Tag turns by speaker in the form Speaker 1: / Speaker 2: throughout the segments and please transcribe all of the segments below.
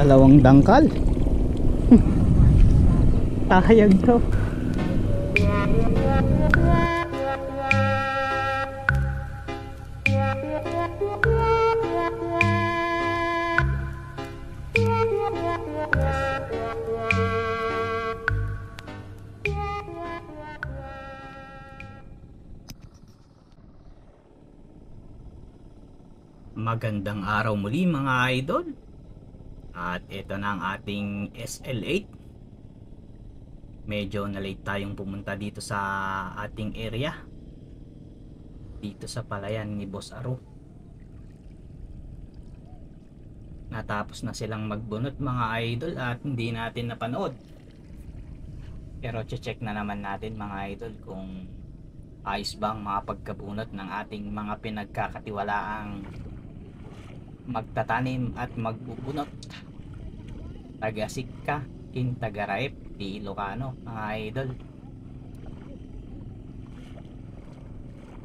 Speaker 1: Dalawang dangkal. Tahayag to.
Speaker 2: Magandang araw muli mga idol. At ito na ang ating SL8. Medyo na-late tayong pumunta dito sa ating area. Dito sa palayan ni Boss Aro. Natapos na silang magbunot mga idol at hindi natin napanood. Pero check na naman natin mga idol kung ayos bang mga pagkabunot ng ating mga pinagkakatiwalaang magtatanim at magbubunot. Taga Sikka, king taga Raip, di Ilocano mga idol.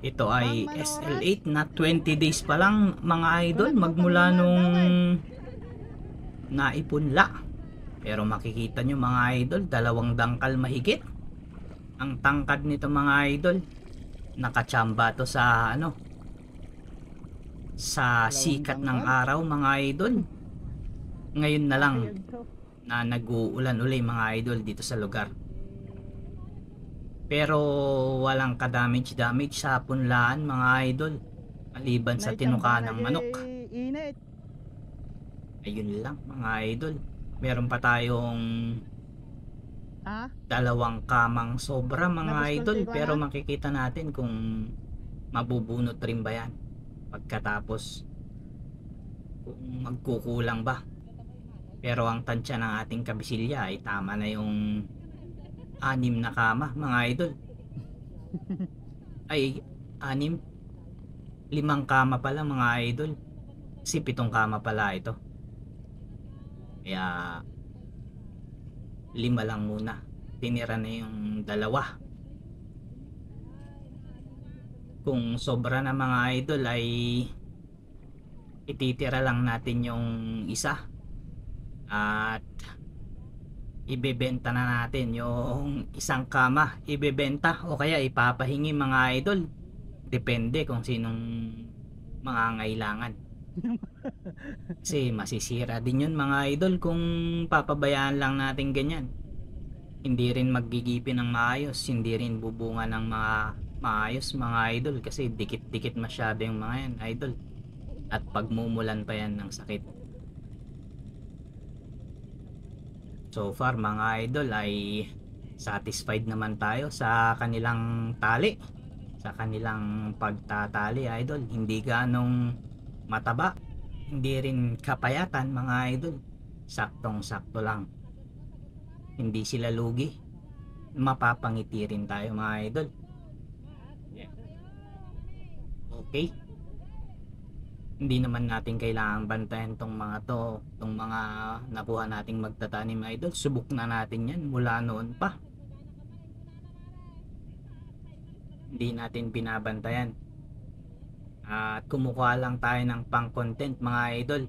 Speaker 2: Ito ay SL8 na 20 days pa lang mga idol magmula nung naipunla. Pero makikita nyo mga idol, dalawang dangkal mahigit ang tangkad nito mga idol. Nakachamba to sa sa sikat ng araw mga idol. Ngayon na lang na nag-uulan uli mga idol dito sa lugar. Pero walang ka-damage sa punlaan mga idol, maliban sa tinuka ng manok. Ayun lang mga idol. Meron pa tayong dalawang kamang sobra mga idol, pero makikita natin kung mabubunot rin ba yan pagkatapos, kung magkukulang ba. Pero ang tansya ng ating kabisilya ay tama na yung 6 na kama mga idol. Ay 6, 5 kama pala mga idol, kasi 7 kama pala ito. Kaya 5 lang muna, tinira na yung 2. Kung sobra na mga idol ay ititira lang natin yung isa at ibebenta na natin yung isang kama. Ibebenta o kaya ipapahingi mga idol, depende kung sinong mangangailangan. Kasi masisira din yun mga idol kung papabayaan lang natin ganyan. Hindi rin magigipin ng maayos, hindi rin bubunga ng mga maayos mga idol, kasi dikit-dikit masyado yung mga yan idol. At pagmumulan pa yan ng sakit. So far mga idol ay satisfied naman tayo sa kanilang tali, sa kanilang pagtatali idol. Hindi ganong mataba, hindi rin kapayatan mga idol, saktong sakto lang. Hindi sila lugi, mapapangiti rin tayo mga idol. Okay, hindi naman natin kailangan bantayan tong mga nakuha nating magtatanim idol. Subok na natin yan mula noon pa, hindi natin binabantayan at kumukuha lang tayo ng pang content mga idol.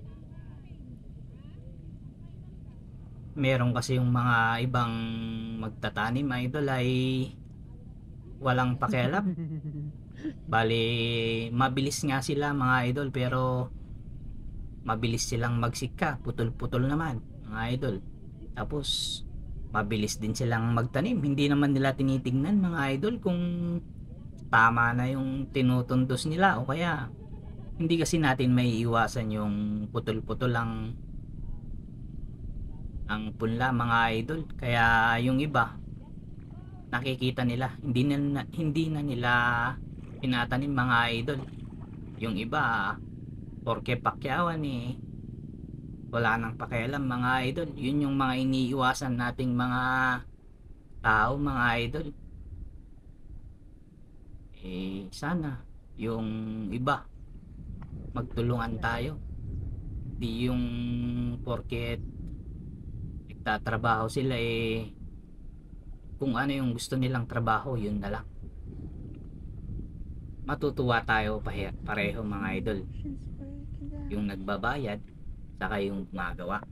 Speaker 2: Meron kasi yung mga ibang magtatanim idol ay walang pakialam. Bali mabilis nga sila mga idol, pero mabilis silang magsika, putol-putol naman mga idol. Tapos mabilis din silang magtanim, hindi naman nila tinitingnan mga idol kung tama na yung tinutuntos nila o kaya hindi. Kasi natin may iwasan yung putol-putol ang punla mga idol. Kaya yung iba nakikita nila, hindi na nila pinatanim mga idol. Yung iba porke pakyawan wala nang pakialam mga idol. Yun yung mga iniiwasan nating mga tao mga idol. Sana yung iba magtulungan tayo, di yung porket nagtatrabaho sila kung ano yung gusto nilang trabaho yun na lang. Matutuwa tayo pareho mga idol, yung nagbabayad saka yung gumagawa.